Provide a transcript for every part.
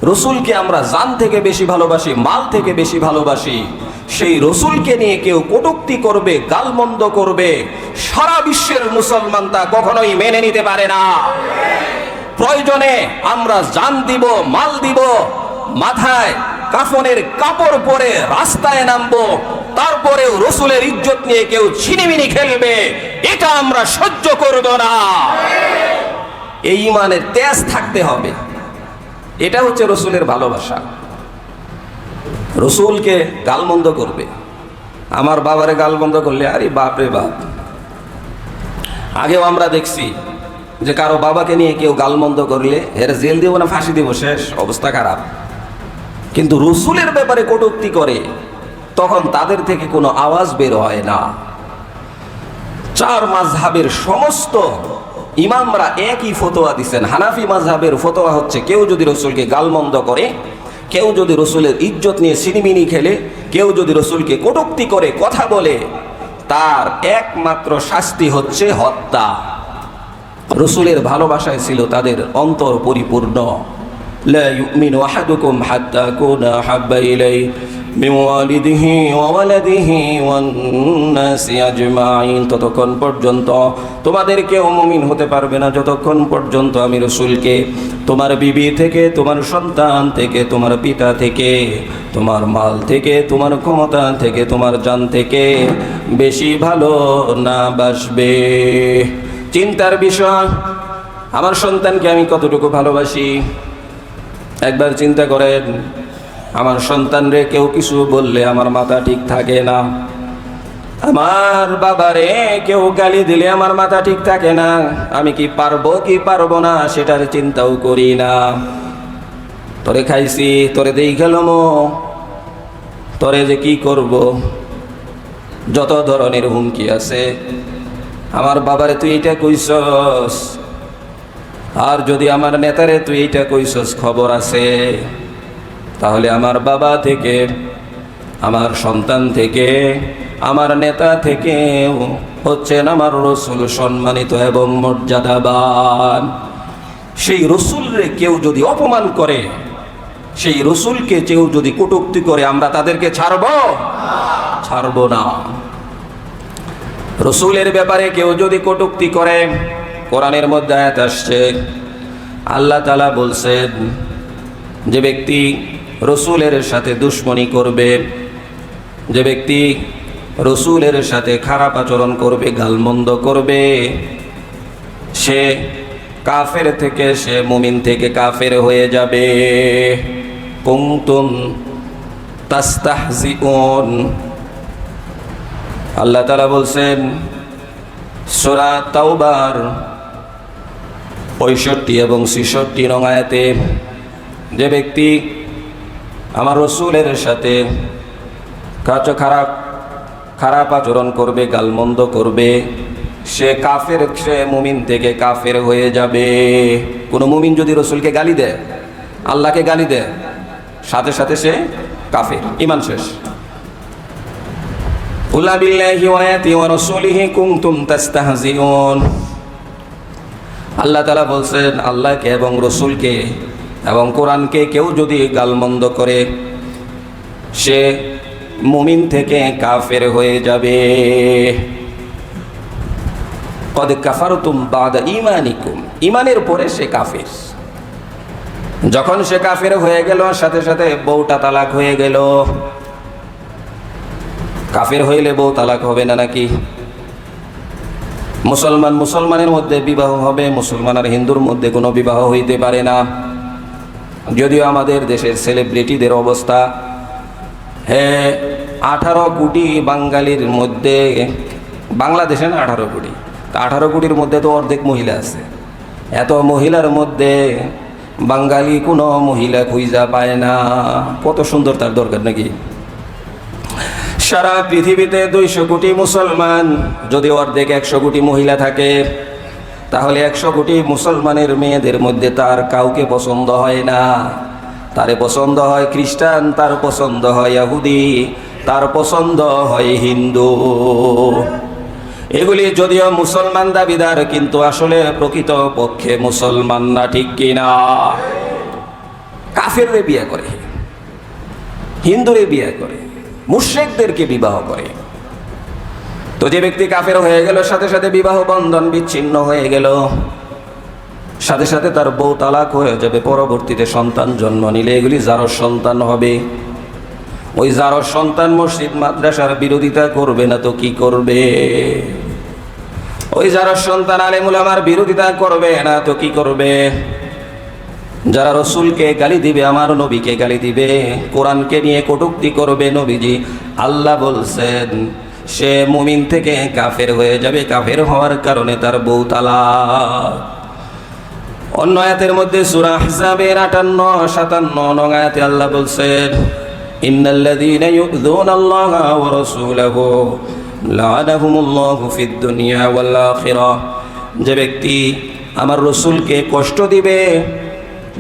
রসুলকে আমরা জান থেকে বেশি ভালোবাসি, মাল থেকে বেশি ভালোবাসি। সেই রসুলকে নিয়ে কেউ কটূক্তি করবে, গালমন্দ করবে, সারা বিশ্বের মুসলমান তা কখনোই মেনে নিতে পারে না। প্রয়োজনে আমরা জান দিব, মাল দিব, মাথায় কাফনের কাপড় পরে রাস্তায় নামবো, তারপরেও রসুলের ইজ্জত নিয়ে কেউ ছিনিমিনি খেলবে, এটা আমরা সহ্য করব না। এই ঈমানের তেজ থাকতে হবে। এটা হচ্ছে রসুলের ভালোবাসা। রসুলকে গালমন্দ করবে, আমার বাবারে গালমন্দ করলে আরে বাপরে বাপ। আগেও আমরা দেখছি যে কারো বাবাকে নিয়ে কেউ গালমন্দ করলে এর জেল দিব না ফাঁসি দিব, শেষ অবস্থা খারাপ। কিন্তু রসুলের ব্যাপারে কটূক্তি করে তখন তাদের থেকে কোনো আওয়াজ বের হয় না। চার মাযহাবের সমস্ত ইমামরা একই ফতোয়া দিচ্ছেন। হানাফি মাযহাবের ফতোয়া হচ্ছে কেউ যদি রসুলকে গালমন্দ করে, কেউ যদি রসুলের ইজ্জত নিয়ে সিনিমিনি খেলে, কেউ যদি রসুলকে কটূক্তি করে কথা বলে, তার একমাত্র শাস্তি হচ্ছে হত্যা। রসুলের ভালোবাসায় ছিল তাদের অন্তর পরিপূর্ণ। লা ইউমিনু আহাদুকুম হাত্তা কুনা হাব্বা ইলাইহি মিন ওয়ালিদিহি ওয়া ওয়ালাদিহি ওয়ান নাসি আজমাইন। ততক্ষণ পর্যন্ত তোমাদের কেউ মুমিন হতে পারবে না যতক্ষণ পর্যন্ত আমি রসুলকে তোমার বিবি থেকে, তোমার সন্তান থেকে, তোমার পিতা থেকে, তোমার মাল থেকে, তোমার ক্ষমতা থেকে, তোমার জান থেকে বেশি ভালো না বাসবে। চিন্তার বিষয়, আমার সন্তানকে আমি কতটুকু ভালোবাসি। একবার চিন্তা করেন, আমার সন্তানরে কেউ কিছু বললে আমার মাথা ঠিক থাকে না, আমার বাবারে কেউ গালি দিলে আমার মাথা ঠিক থাকে না। আমি কি পারবো কি পারবো না সেটার চিন্তাও করি না। তোরে খাইছি, তোরে দেই গেলাম, তোরে যে কি করব, যত ধরনের হুমকি আছে। আমার বাবারে তুই এইটা কইছস, আর যদি আমার নেতারে তুই এইটা কইছস খবর আছে, তাহলে আমার বাবা থেকে, আমার সন্তান থেকে, আমার নেতা থেকে হচ্ছেন আমার রসুল সম্মানিত এবং মর্যাদাবান। সেই রসুলরে কেউ যদি অপমান করে, সেই রসুলকে কেউ যদি কটূক্তি করে, আমরা তাদেরকে ছাড়বো না। রসুলের ব্যাপারে কেউ যদি কটূক্তি করে, কোরআনের মধ্যে আয়াত আসছে, আল্লাহ তাআলা বলছেন যে ব্যক্তি রসুলের সাথে দুশমনি করবে, যে ব্যক্তি রসুলের সাথে খারাপ আচরণ করবে, গালমন্দ করবে, সে কাফের থেকে, সে মুমিন থেকে কাফের হয়ে যাবে। কুনতুম তাস্তাহজিউন, আল্লাহ তাআলা বলছেন সূরা তাওবার 65 এবং 66 নং আয়াতে, যে ব্যক্তি আমার রসুলের সাথে খারাপ আচরণ করবে, গালমন্দ করবে, সে কাফের, সে মুমিন থেকে কাফের হয়ে যাবে। কোনো মুমিন যদি রসুলকে গালি দেয়, আল্লাহকে গালি দেয়, সাথে সাথে সে কাফের, ঈমান শেষ। কুল বিল্লাহি ওয়া আয়াতিহি ওয়া রাসূলিহি কুনতুম তাস্তাহজিউন। আল্লাহ তাআলা বলছেন, আল্লাহকে এবং রসুলকে এবং কোরআনকে কেউ যদি গালমন্দ করে, সে মুমিন থেকে কাফের হয়ে যাবে। কদ কাফারতুম বাদা ঈমানিকুম, ঈমানের পরে সে কাফের। যখন সে কাফের হয়ে গেল, সাথে সাথে বউটা তালাক হয়ে গেল। কাফের হইলে বউ তালাক হবে না নাকি? মুসলমানের মধ্যে বিবাহ হবে, মুসলমান আর হিন্দুর মধ্যে কোনো বিবাহ হইতে পারে না। যদিও আমাদের দেশের সেলিব্রিটিদের অবস্থা, হ্যাঁ 18 কোটি বাঙালির মধ্যে, বাংলাদেশে না 18 কোটি, 18 কোটির মধ্যে তো অর্ধেক মহিলা আছে। এত মহিলার মধ্যে বাঙালি কোনো মহিলা খুঁজা পায় না। কত সুন্দর তার দরকার নাকি? সারা পৃথিবীতে 200 কোটি মুসলমান, যদি অর্ধেক 100 কোটি মহিলা থাকে, তাহলে 100 কোটি মুসলমানের মেয়েদের মধ্যে তার কাউকে পছন্দ হয় না। তারে পছন্দ হয় খ্রিস্টান, তার পছন্দ হয় ইহুদি, তার পছন্দ হয় হিন্দু। এগুলি যদিও মুসলমান দাবিদার, কিন্তু আসলে প্রকৃত পক্ষে মুসলমান না, ঠিক কিনা? কাফেররে বিয়ে করে, হিন্দুরে বিয়ে করে, মুশরিকদেরকে বিবাহ করে। তো যে ব্যক্তি কাফের হয়ে গেল, সাথে সাথে বিবাহ বন্ধন বিচ্ছিন্ন হয়ে গেল, সাথে সাথে তার বউ তালাক হয়ে যাবে, পরবর্তীতে সন্তান জন্ম নিলে এগুলি জারজ সন্তান হবে। ওই জারজ সন্তান মসজিদ মাদ্রাসার বিরোধিতা করবে না তো কি করবে? ওই জারজ সন্তান আলেম উলামার বিরোধিতা করবে না তো কি করবে? যারা রসুলকে গালি দিবে, আমার নবীকে গালি দিবে, কোরআনকে নিয়ে কটূক্তি করবে, নবীজি আল্লাহ বলছেন সে মুমিন থেকে কাফের হয়ে যাবে, কাফের হওয়ার কারণে তার বউ তালাক। অন্য আয়াতের মধ্যে সূরা আহজাবের 58-57 নং আয়াতে আল্লাহ বলছেন ইন্নাল্লাযীনা ইউযুনাল্লাহা ওয়া রাসূলাহু লা'নাহুমুল্লাহু ফিদ দুনিয়া ওয়াল আখিরাহ। যে ব্যক্তি আমার রসুলকে কষ্ট দিবে,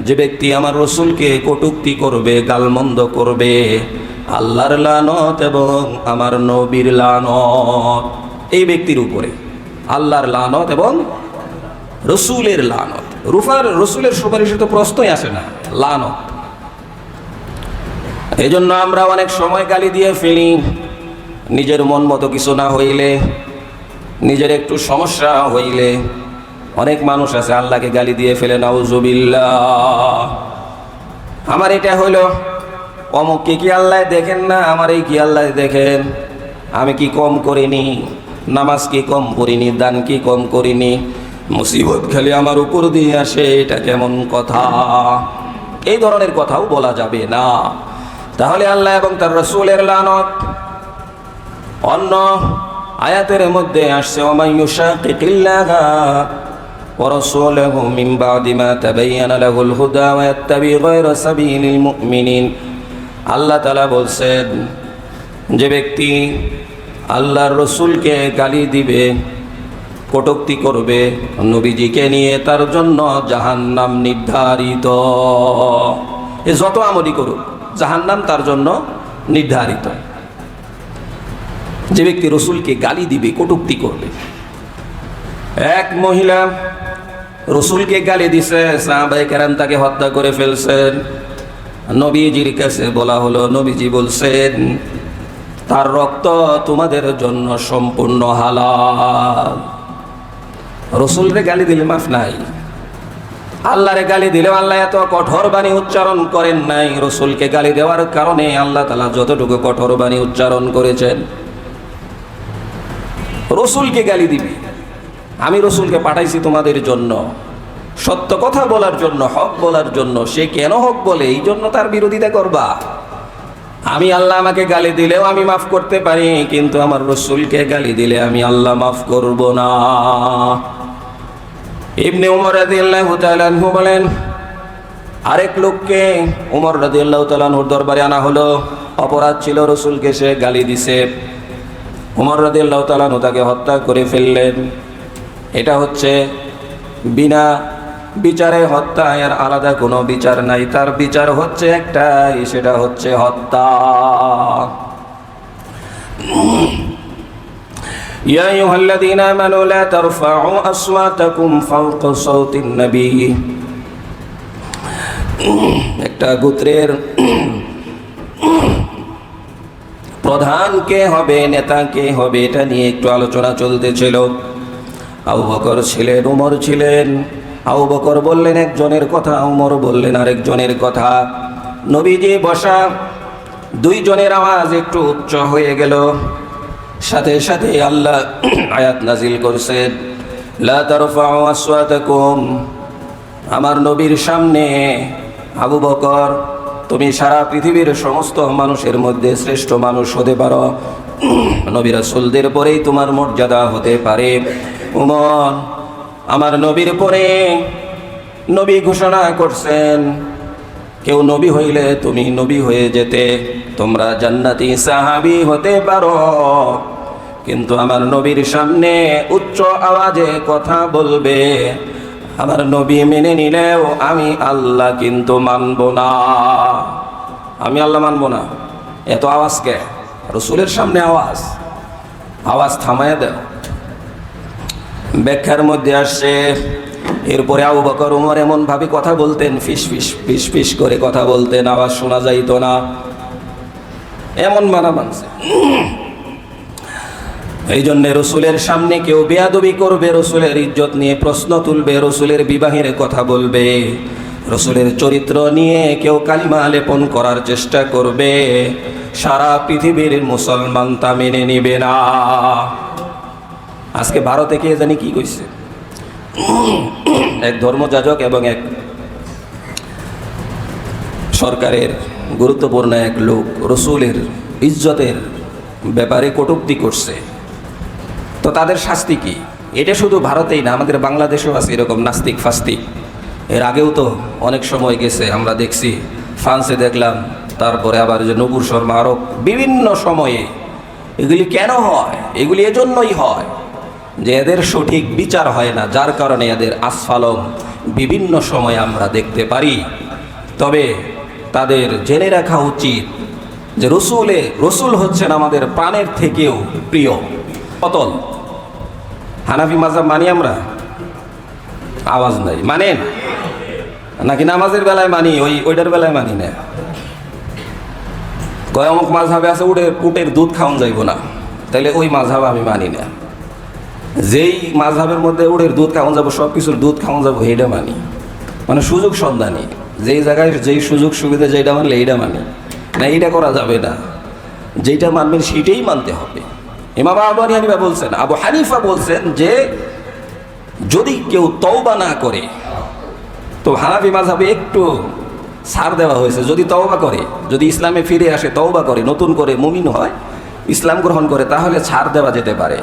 যে ব্যক্তি আমার রসুলকে কটূক্তি করবে, গালমন্দ করবে, আল্লাহর লানত এবং আমার নবীর লানত এই ব্যক্তির উপরে। আল্লাহর লানত এবং রসুলের লানত। রসুলের সুপারিশে তো প্রশ্নই আসে না, লানত। এই জন্য আমরা অনেক সময় গালি দিয়ে ফেলি, নিজের মন মতো কিছু না হইলে, নিজের একটু সমস্যা হইলে। অনেক মানুষ আছে আল্লাহকে গালি দিয়ে ফেলে, নাউজুবিল্লাহ। আমার এটা হইল, অমুককে কি আল্লাহ দেখেন না, আমার এই কি আল্লাহ দেখেন? আমি কি কম করিনি? নামাজ কি কম পড়িনি? দান কি কম করিনি? মুসিবত খালি আমার উপর দিয়ে আসে, এটা কেমন কথা? এই ধরনের কথাও বলা যাবে না। তাহলে আল্লাহ এবং তার রাসূলের লানত। অন্য আয়াতের মধ্যে আসছে ওয়ামান ইউশাকিকিল্লাহা ওয়া রাসূলাহু মিন বাদি মা তাবায়্যানা লাহুল হুদা ওয়া ইয়াত্তাবি গায়রা সাবিলিল মুমিনিন। আল্লাহ তাআলা বলছেন যে ব্যক্তি আল্লাহর রসুলকে গালি দিবে, কটূক্তি করবে, নবীজিকে নিয়ে তার জন্য জাহান্নাম নির্ধারিত। এ যত আমলই করুক, জাহান্নাম তার জন্য নির্ধারিত। যে ব্যক্তি রসুলকে গালি দিবে, কটূক্তি করবে। এক মহিলা রসুলকে গালি দিছে, সাহাবায়ে কেরাম তাকে হত্যা করে ফেলছেন। নবীজির কাছে বলা হলো, নবীজি বলছেন তার রক্ত তোমাদের জন্য সম্পূর্ণ হালাল। রসুলরে গালি দিলে মাফ নাই, আল্লাহরে গালি দিলেও আল্লাহ এত কঠোর বাণী উচ্চারণ করেন নাই। রসুলকে গালি দেওয়ার কারণে আল্লাহ তাআলা যতটুকু কঠোর বাণী উচ্চারণ করেছেন। রসুলকে গালি দিবি, আমি রসুলকে পাঠাইছি তোমাদের জন্য, সত্য কথা বলার জন্য, হক বলার জন্য। সে কেন হক বলে এই জন্য তার বিরোধিতা করবা? আমি আল্লাহ আমাকে গালি দিলেও আমি মাফ করতে পারি, কিন্তু আমার রসুলকে গালি দিলে আমি আল্লাহ মাফ করব না। ইবনে উমর রাদিয়াল্লাহু তাআলা আনহু বলেন, আরেক লোককে উমর রাদিয়াল্লাহু তাআলা আনহুর দরবারে আনা হলো। অপরাধ ছিল, রসুলকে সে গালি দিছে। উমর রাদিয়াল্লাহু তাআলা আনহু তাকে হত্যা করে ফেললেন। এটা হচ্ছে বিনা বিচারে হত্যা, এর আলাদা কোনো বিচার নাই। তার বিচার হচ্ছে একটাই, সেটা হচ্ছে হত্যা। ইয়া আইয়ুহাল্লাযীনা আমানু লা তারফা'উ আসওয়াতাকুম ফাওকা সাওতিন নবী। একটা গোত্রের প্রধান কে হবে, নেতা কে হবে, এটা নিয়ে একটু আলোচনা চলতেছিল। আবু বকর ছিলেন, উমর ছিলেন। আবু বকর বললেন একজনের কথা, উমর বললেন আরেকজনের কথা। নবীজি বসা, দুইজনের আওয়াজ একটু উচ্চ হয়ে গেল। সাথে সাথে আল্লাহ আয়াত নাজিল করছেন, লা তারফা'উ আসওয়াতাকুম। আমার নবীর সামনে আবু বকর, তুমি সারা পৃথিবীর সমস্ত মানুষের মধ্যে শ্রেষ্ঠ মানুষ হতে পারো, নবী রাসূলদের পরেই তোমার মর্যাদা হতে পারে। উমর, আমার নবীর পরে নবী ঘোষণা করছেন, কেউ নবী হইলে তুমি নবী হয়ে যেতে, তোমরা জান্নাতি সাহাবী হতে পারো, কিন্তু আমার নবীর সামনে উচ্চ আওয়াজে কথা বলবে, আমার নবী মেনে নিলেও আমি আল্লাহ কিন্তু মানব না। আমি আল্লাহ মানব না। এত আওয়াজ কে? রসুলের সামনে আওয়াজ, আওয়াজ থামায় দাও। ব্যাখ্যার মধ্যে আসছে এরপরে আবু বকর ওমর এমন ভাবে কথা বলতেন, ফিস ফিস ফিস ফিস করে কথা বলতেন, আওয়াজ শোনা যাইতো না, এমন মানা মানছে। এই জন্য রসুলের সামনে কেউ বেয়াদবি করবে, রসুলের ইজ্জত নিয়ে প্রশ্ন তুলবে, রসুলের বিবাহের কথা বলবে, রসুলের চরিত্র নিয়ে কেউ কালিমা লেপন করার চেষ্টা করবে, সারা পৃথিবীর মুসলমান তা মেনে নিবে না। আজকে ভারতে কে জানি কি কইছে, এক ধর্মযাজক এবং এক সরকারের গুরুত্বপূর্ণ এক লোক রসুলের ইজ্জতের ব্যাপারে কটূক্তি করছে। তো তাদের শাস্তি কি? এটা শুধু ভারতেই না, আমাদের বাংলাদেশেও আছে এরকম নাস্তিক ফাস্তিক। এর আগেও তো অনেক সময় গেছে, আমরা দেখছি ফ্রান্সে দেখলাম, তারপরে আবার যে নূপুর শর্মা, আরও বিভিন্ন সময়ে। এগুলি কেন হয়? এগুলি এজন্যই হয় যে এদের সঠিক বিচার হয় না, যার কারণে এদের আস্ফালন বিভিন্ন সময় আমরা দেখতে পারি। তবে তাদের জেনে রাখা উচিত যে রসুল হচ্ছেন আমাদের প্রাণের থেকেও প্রিয়। অতল হানাফি মাযহাব মানি আমরা? আওয়াজ নাই, মানেন নাকি? নামাজের বেলায় মানি, ওইটার বেলায় মানি না। কয় অমুক মাযহাবে আছে উটের দুধ খাওয়ান যাইব না, তাহলে ওই মাযহাব আমি মানি না। যেই মাযহাবের মধ্যে উটের দুধ খাওয়ান যাবো, সব কিছুর দুধ খাওয়ান যাবো, এইটা মানি। মানে সুযোগ সন্ধানী, যেই জায়গায় যেই সুযোগ সুবিধা যেটা মানলে এইটা মানি না, এইটা করা যাবে না। যেটা মানবেন সেইটাই মানতে হবে। ইমাম আবু হানিফা বলছেন, আবু হানিফা বলছেন যে যদি কেউ তওবা না করে, তো হানাফি মাযহাবে একটু ছাড় দেওয়া হয়েছে, যদি তওবা করে, যদি ইসলামে ফিরে আসে, তওবা করে, নতুন করে মুমিন হয়, ইসলাম গ্রহণ করে, তাহলে ছাড় দেওয়া যেতে পারে।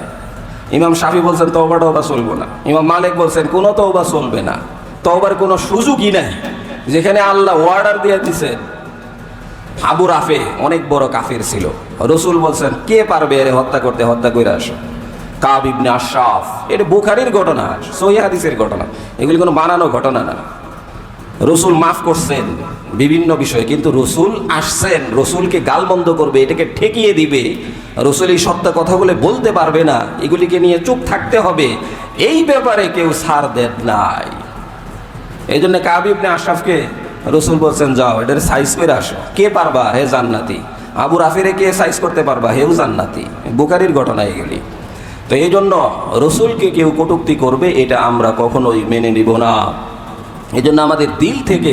ইমাম শাফি বলছেন তওবা চলবে না। ইমাম মালিক বলছেন কোনো তওবা চলবে না, তওবার কোনো সুযোগই নাই। যেখানে আল্লাহ অর্ডার দিয়ে দিচ্ছেন, আবু রাফে অনেক বড় কাফির ছিল, রসুল বলছেন কে পারবে এর হত্যা করতে, হত্যা করে আসো। কাব ইবনে আশরাফ, এটা বুখারীর ঘটনা, সহিহ হাদিসের ঘটনা, এগুলি কোনো বানানো ঘটনা না। রসুল মাফ করছেন বিভিন্ন বিষয়ে, কিন্তু রসুল আসছেন, রসুলকে গালমন্দ করবে, এটাকে ঠেকিয়ে দিবে, রসুল এই সত্য কথাগুলো বলতে পারবে না, এগুলিকে নিয়ে চুপ থাকতে হবে, এই ব্যাপারে কেউ ছাড় দেন নাই। এই জন্য কাব ইবনে আশরাফকে রসুল বলছেন যাও এটার সাইজ করে আসো, কে পারবা হে জান্নাতি। আবু রাফিরে কে সাইজ করতে পারবা, হেও জান্নাতি। বুখারীর ঘটনা এগুলি। তো এই জন্য রসুলকে কেউ কটূক্তি করবে, এটা আমরা কখনোই মেনে নিব না। এই জন্য আমাদের দিল থেকে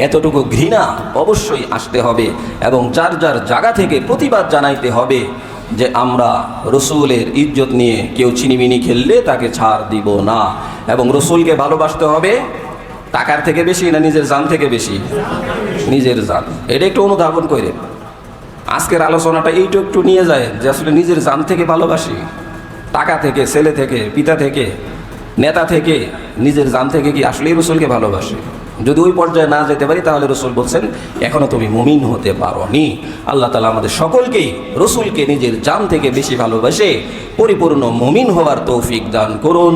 এতটুকু ঘৃণা অবশ্যই আসতে হবে, এবং যার যার জায়গা থেকে প্রতিবাদ জানাইতে হবে যে আমরা রসুলের ইজ্জত নিয়ে কেউ ছিনিমিনি খেললে তাকে ছাড় দিব না। এবং রসুলকে ভালোবাসতে হবে টাকার থেকে বেশি না নিজের জান থেকে বেশি? নিজের জান। এটা একটু অনুধাবন করে আজকের আলোচনাটা এইটু একটু নিয়ে যায় যে আসলে নিজের জান থেকে ভালোবাসি, টাকা থেকে, ছেলে থেকে, পিতা থেকে, নেতা থেকে, নিজের জান থেকে কি আসলেই রসুলকে ভালোবাসি? যদি ওই পর্যায়ে না যেতে পারি, তাহলে রসুল বলছেন এখনো তুমি মুমিন হতে পারোনি। আল্লাহ তাআলা আমাদের সকলকেই রসুলকে নিজের জান থেকে বেশি ভালোবাসে পরিপূর্ণ মুমিন হওয়ার তৌফিক দান করুন।